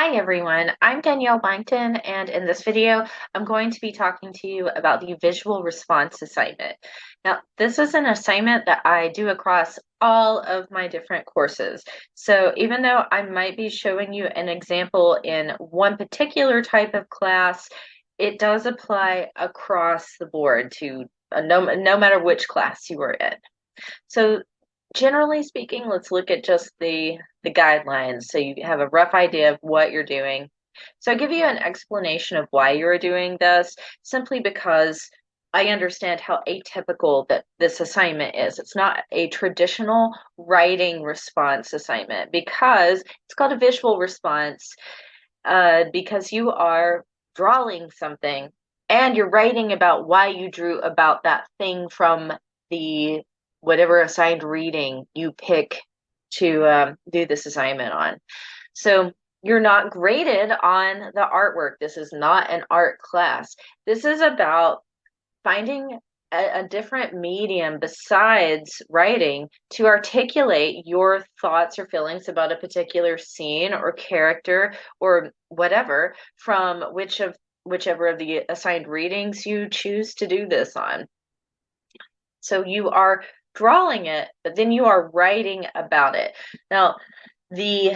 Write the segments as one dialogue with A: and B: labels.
A: Hi everyone, I'm Danielle Langton, and in this video, I'm going to be talking to you about the visual response assignment. Now, this is an assignment that I do across all of my different courses. So even though I might be showing you an example in one particular type of class, it does apply across the board to no matter which class you are in. So generally speaking, let's look at just the guidelines so you have a rough idea of what you're doing. So I'll give you an explanation of why you're doing this, simply because I understand how atypical that this assignment is. It's not a traditional writing response assignment because it's called a visual response, because you are drawing something and you're writing about why you drew about that thing from the whatever assigned reading you pick to do this assignment on. So you're not graded on the artwork. This is not an art class. This is about finding a different medium besides writing to articulate your thoughts or feelings about a particular scene or character or whatever from whichever of the assigned readings you choose to do this on. So you are drawing it, but then you are writing about it. Now, the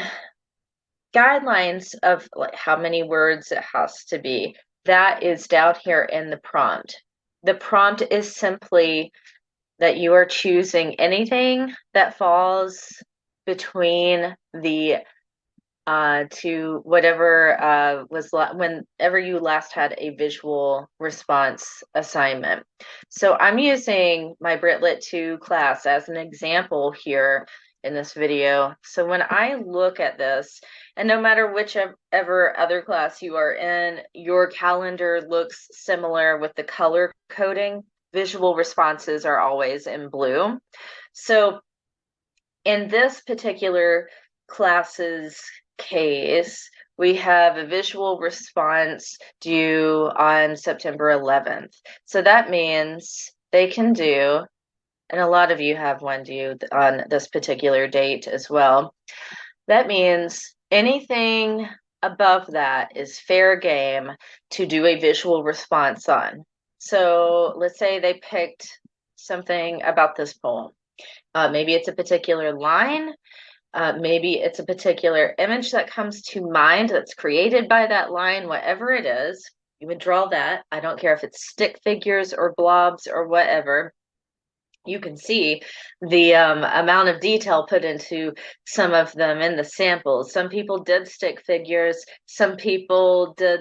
A: guidelines of like how many words it has to be, that is down here in the prompt. The prompt is simply that you are choosing anything that falls between the to whatever was whenever you last had a visual response assignment. So I'm using my Britlit 2 class as an example here in this video. So when I look at this, and no matter whichever other class you are in, your calendar looks similar with the color coding. Visual responses are always in blue. So in this particular class's case, we have a visual response due on September 11th. So that means they can do, and a lot of you have one due on this particular date as well. That means anything above that is fair game to do a visual response on. So let's say they picked something about this poem. Maybe it's a particular line. Maybe it's a particular image that comes to mind that's created by that line, whatever it is. You would draw that. I don't care if it's stick figures or blobs or whatever. You can see the amount of detail put into some of them in the samples. Some people did stick figures. Some people did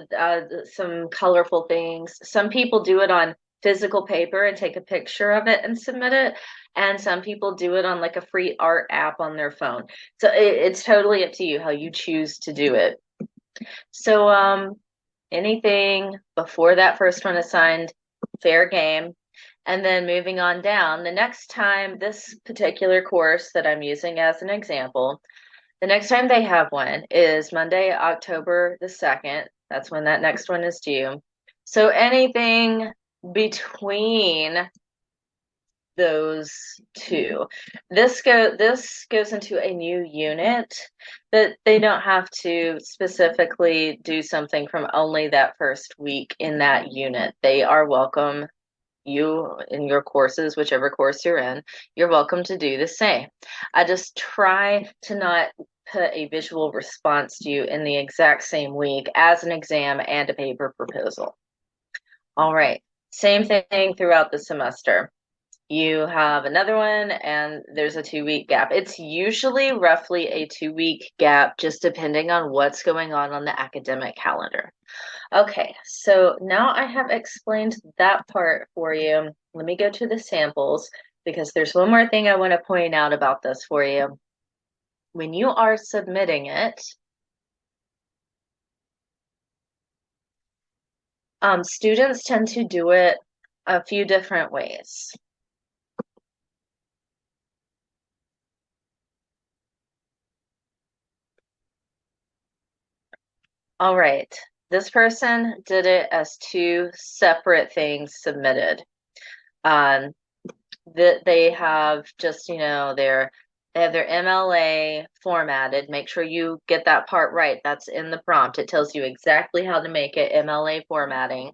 A: some colorful things. Some people do it on physical paper and take a picture of it and submit it. And some people do it on like a free art app on their phone. So it's totally up to you how you choose to do it. So anything before that first one assigned, fair game. And then moving on down, the next time this particular course that I'm using as an example, the next time they have one is Monday, October the 2nd. That's when that next one is due. So anything between those two. This goes into a new unit, but they don't have to specifically do something from only that first week in that unit. They are welcome, you in your courses, whichever course you're in, you're welcome to do the same. I just try to not put a visual response to you in the exact same week as an exam and a paper proposal. All right, same thing throughout the semester. You have another one and there's a 2-week gap. It's usually roughly a 2-week gap, just depending on what's going on the academic calendar. Okay, so now I have explained that part for you. Let me go to the samples because there's one more thing I want to point out about this for you. When you are submitting it, students tend to do it a few different ways. All right, this person did it as 2 separate things submitted. That they have just, their They have their MLA formatted. Make sure you get that part right. That's in the prompt. It tells you exactly how to make it MLA formatting.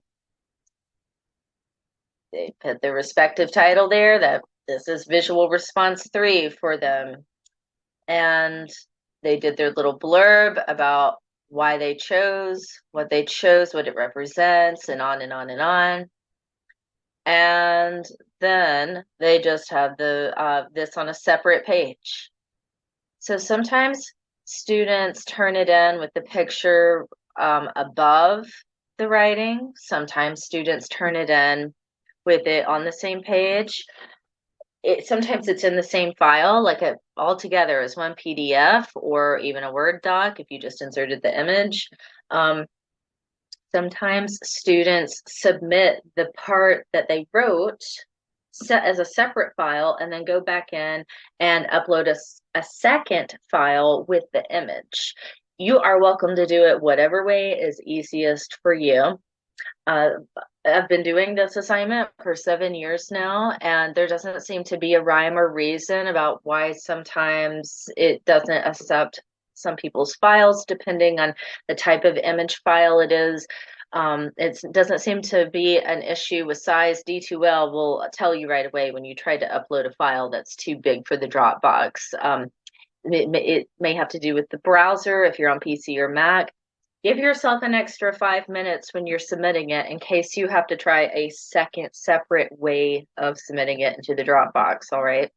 A: They put the respective title there that this is Visual Response 3 for them. And they did their little blurb about why they chose, what it represents, and on and on and on. And then they just have the this on a separate page. So sometimes students turn it in with the picture above the writing. Sometimes students turn it in with it on the same page. Sometimes it's in the same file, like all together as one PDF or even a Word doc if you just inserted the image. Sometimes students submit the part that they wrote set as a separate file and then go back in and upload a second file with the image. You are welcome to do it whatever way is easiest for you. I've been doing this assignment for 7 years now, and there doesn't seem to be a rhyme or reason about why sometimes it doesn't accept some people's files, depending on the type of image file it is. It doesn't seem to be an issue with size. D2L will tell you right away when you try to upload a file that's too big for the Dropbox. It may have to do with the browser if you're on PC or Mac. Give yourself an extra 5 minutes when you're submitting it in case you have to try a second separate way of submitting it into the Dropbox, all right?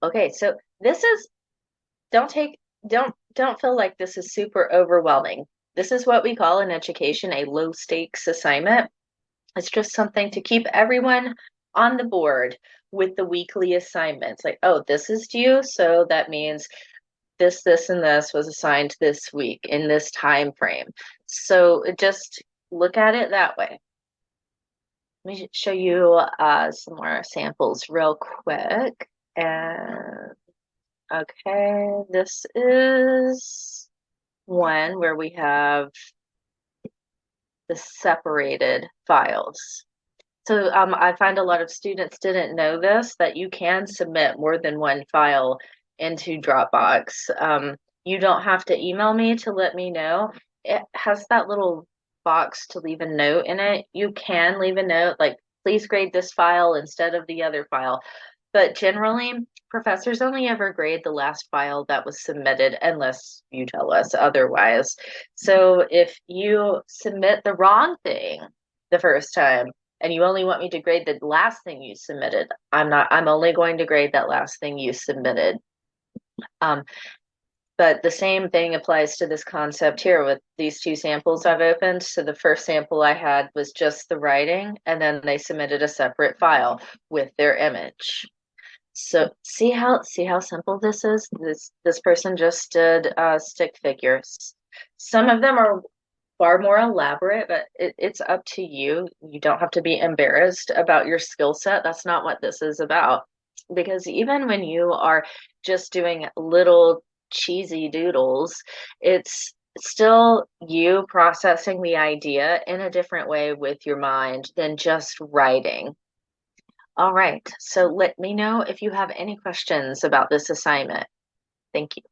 A: Okay, so this is, don't feel like this is super overwhelming. This is what we call in education a low stakes assignment. It's just something to keep everyone on the board with the weekly assignments. Like, oh, this is due, so that means this, and this was assigned this week in this time frame. So just look at it that way. Let me show you some more samples real quick. And okay, this is one where we have the separated files. So I find a lot of students didn't know this, that you can submit more than one file into Dropbox. You don't have to email me to let me know. It has that little box to leave a note in it. You can leave a note like, please grade this file instead of the other file. But generally, professors only ever grade the last file that was submitted unless you tell us otherwise. So if you submit the wrong thing the first time, and you only want me to grade the last thing you submitted, I'm only going to grade that last thing you submitted. But the same thing applies to this concept here with these two samples I've opened. So the first sample I had was just the writing, and then they submitted a separate file with their image. So see how simple this is? This person just did stick figures. Some of them are far more elaborate, but it's up to you. You don't have to be embarrassed about your skill set. That's not what this is about. Because even when you are just doing little cheesy doodles, it's still you processing the idea in a different way with your mind than just writing. All right, so let me know if you have any questions about this assignment. Thank you.